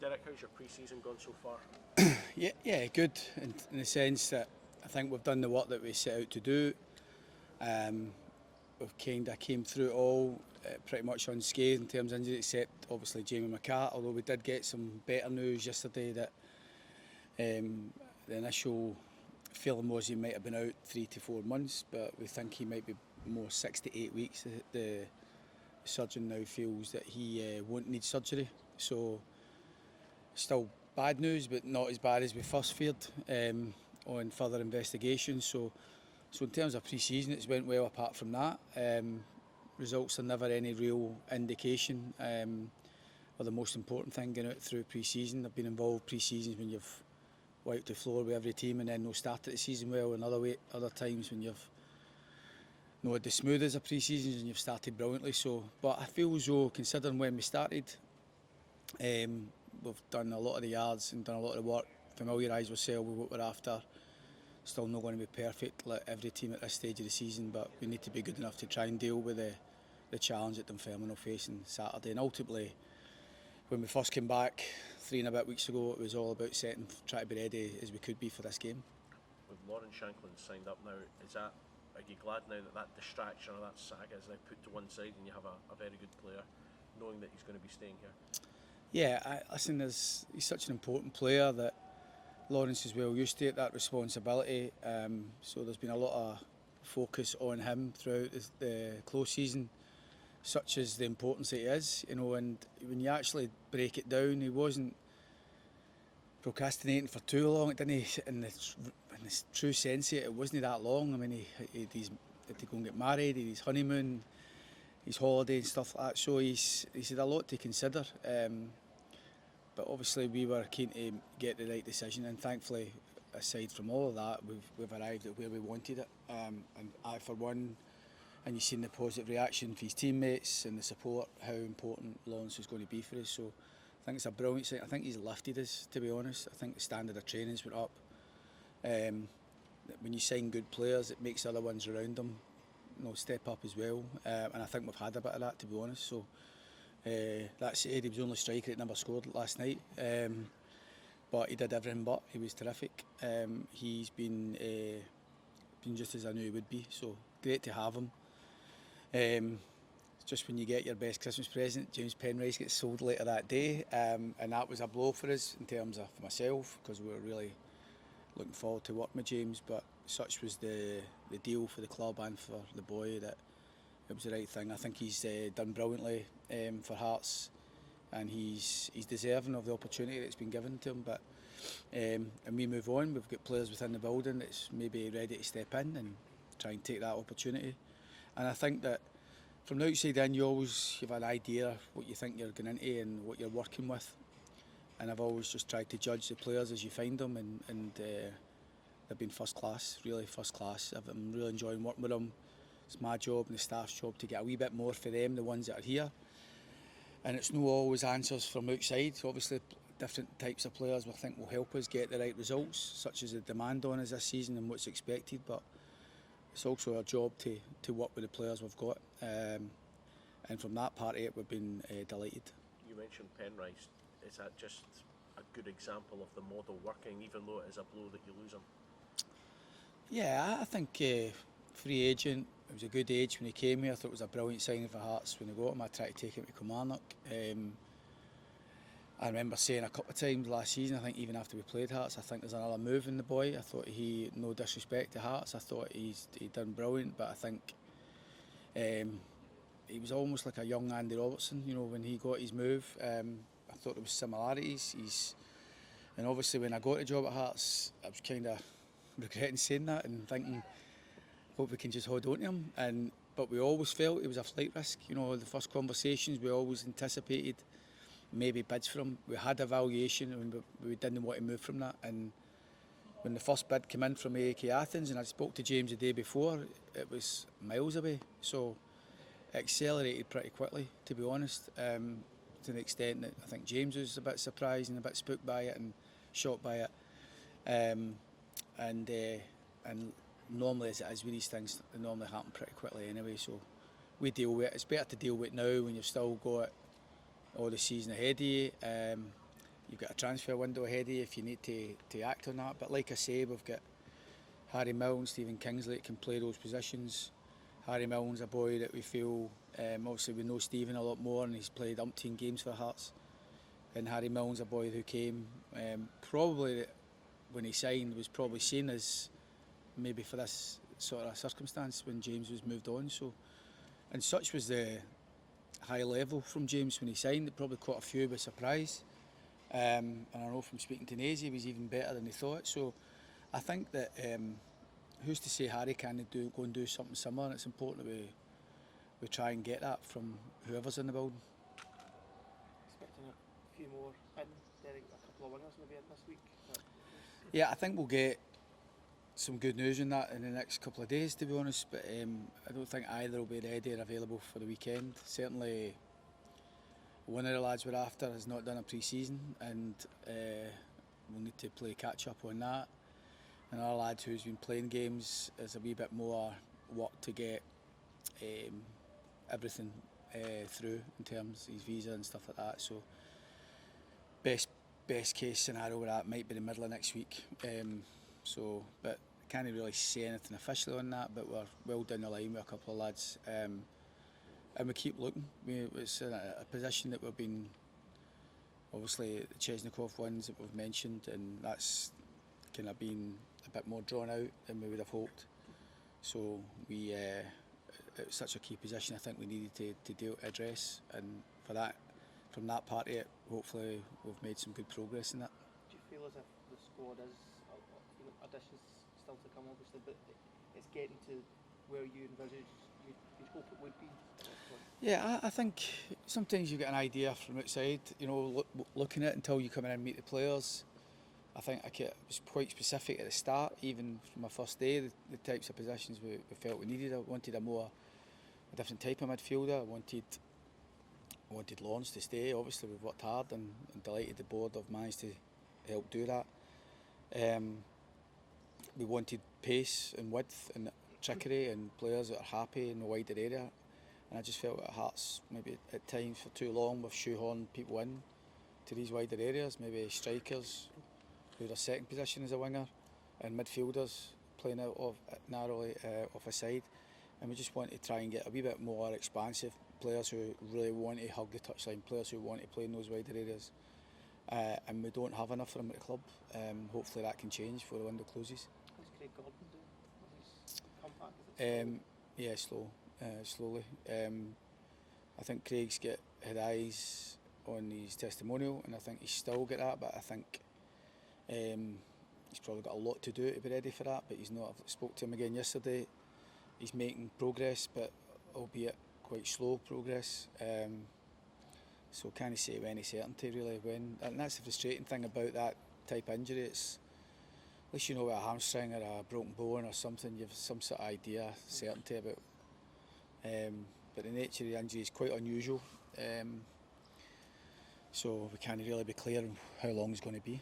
Derek, how's your pre-season gone so far? Yeah, good in the sense that I think we've done the work that we set out to do. We've kind of came through it all pretty much unscathed in terms of injury, except obviously Jamie McCart, although we did get some better news yesterday that the initial feeling was he might have been out 3 to 4 months, but we think he might be more 6 to 8 weeks. The surgeon now feels that he won't need surgery, so still bad news, but not as bad as we first feared on further investigation. So in terms of pre-season, it's went well apart from that. Results are never any real indication or the most important thing going out through pre-season. I've been involved pre-seasons when you've wiped the floor with every team and then no started the season well, and other times when you've not had the smoothest of pre-seasons and you've started brilliantly. So, but I feel as though, considering when we started, we've done a lot of the yards and done a lot of the work, familiarised ourselves with what we're after. Still not going to be perfect like every team at this stage of the season, but we need to be good enough to try and deal with the challenge that Dunfermline will face on Saturday. And ultimately, when we first came back 3 and a bit weeks ago, it was all about trying to be ready as we could be for this game. With Lawrence Shankland signed up now, are you glad now that distraction or that saga is now put to one side and you have a very good player, knowing that he's going to be staying here? Yeah, listen, he's such an important player that Lawrence is well used to that responsibility. So there's been a lot of focus on him throughout the close season, such as the importance that he is, and when you actually break it down, he wasn't procrastinating for too long. It didn't, in the true sense of it, it wasn't that long. I mean, he had to go and get married, his honeymoon, his holiday and stuff like that. So he's had a lot to consider. But obviously we were keen to get the right decision, and thankfully, aside from all of that, we've arrived at where we wanted it. And I, for one, and you've seen the positive reaction for his teammates and the support, how important Lawrence is going to be for us. So I think it's a brilliant sign. I think he's lifted us, to be honest. I think the standard of training's went up. When you sign good players, it makes other ones around them step up as well. And I think we've had a bit of that, to be honest. So that said, he was the only striker that never scored last night. But he did everything but. He was terrific. He's been just as I knew he would be. So great to have him. Just when you get your best Christmas present, James Penrice gets sold later that day, and that was a blow for us in terms of myself, because we were really looking forward to working with James, but such was the deal for the club and for the boy that it was the right thing. I think he's done brilliantly for Hearts, and he's deserving of the opportunity that's been given to him. But and we move on, we've got players within the building that's maybe ready to step in and try and take that opportunity. And I think that from the outside in, you always have an idea of what you think you're going into and what you're working with. And I've always just tried to judge the players as you find them, and they've been first class, really first class. I'm really enjoying working with them. It's my job and the staff's job to get a wee bit more for them, the ones that are here. And it's not always answers from outside. Obviously, different types of players we think will help us get the right results, such as the demand on us this season and what's expected. But it's also our job to work with the players we've got, and from that part of it, we've been delighted. You mentioned Penrice. Is that just a good example of the model working, even though it is a blow that you lose him? Yeah, I think free agent. It was a good age when he came here. I thought it was a brilliant signing for Hearts when they got him. I tried to take him to Kilmarnock. I remember saying a couple of times last season, I think even after we played Hearts, I think there's another move in the boy. I thought no disrespect to Hearts, I thought he'd done brilliant, but I think he was almost like a young Andy Robertson, when he got his move. I thought there was similarities. And obviously when I got the job at Hearts, I was kind of regretting saying that and thinking, hope we can just hold on to him. But we always felt it was a flight risk. The first conversations, we always anticipated maybe bids for him. We had a valuation and we didn't want to move from that. And when the first bid came in from AEK Athens, and I spoke to James the day before, it was miles away. So it accelerated pretty quickly, to be honest, to the extent that I think James was a bit surprised and a bit spooked by it and shocked by it. And normally, as it is with these things, they normally happen pretty quickly anyway. So we deal with it. It's better to deal with it now when you've still got all the season ahead of you. you've got a transfer window ahead of you if you need to act on that. But like I say, we've got Harry Milne, Stephen Kingsley that can play those positions. Harry Milne's a boy that we feel, obviously we know Stephen a lot more and he's played umpteen games for Hearts. And Harry Milne's a boy who came, probably when he signed, was probably seen as maybe for this sort of circumstance when James was moved on. So, and such was the high level from James when he signed, it probably caught a few by surprise. And I know from speaking to Nazy, he was even better than he thought. So I think that who's to say Harry can't go and do something similar, and it's important that we try and get that from whoever's in the building. Expecting a few more in, Derek, a couple of wingers maybe in this week? Yeah, I think we'll get some good news on that in the next couple of days, to be honest, but I don't think either will be ready or available for the weekend. Certainly one of the lads we're after has not done a pre-season, and we'll need to play catch up on that. Another lad who's been playing games is a wee bit more work to get everything through in terms of his visa and stuff like that. So best case scenario with that might be the middle of next week. But I can't really say anything officially on that, but we're well down the line with a couple of lads, and we keep looking. It's a position that we've been, obviously the Chesnikov ones that we've mentioned, and that's kind of been a bit more drawn out than we would have hoped. So it's such a key position I think we needed to address, and for that, from that part of it, hopefully we've made some good progress in that. Do you feel as if the squad is, additions still to come obviously, but it's getting to where you envisaged you'd hope it would be? Yeah, I think sometimes you get an idea from outside, looking at it until you come in and meet the players. I think I was quite specific at the start, even from my first day, the types of positions we felt we needed. I wanted a different type of midfielder. I wanted Lawrence to stay. Obviously we've worked hard and delighted the board have managed to help do that. We wanted pace and width and trickery and players that are happy in the wider area. And I just felt at Hearts maybe at times for too long we've shoehorned people in to these wider areas, maybe strikers who are a second position as a winger and midfielders playing out of narrowly off a side. And we just want to try and get a wee bit more expansive players who really want to hug the touchline, players who want to play in those wider areas. And we don't have enough of them at the club. Hopefully that can change before the window closes. How's Craig Gordon doing? His comeback, is it slow? Yeah, slowly. I think Craig's had eyes on his testimonial, and I think he's still got that, but I think he's probably got a lot to do to be ready for that, but he's not. I spoke to him again yesterday. He's making progress, but albeit quite slow progress. So can't say with any certainty really when, and that's the frustrating thing about that type of injury. It's at least with a hamstring or a broken bone or something, you've some sort of idea, certainty about. But the nature of the injury is quite unusual, so we can't really be clear on how long it's going to be.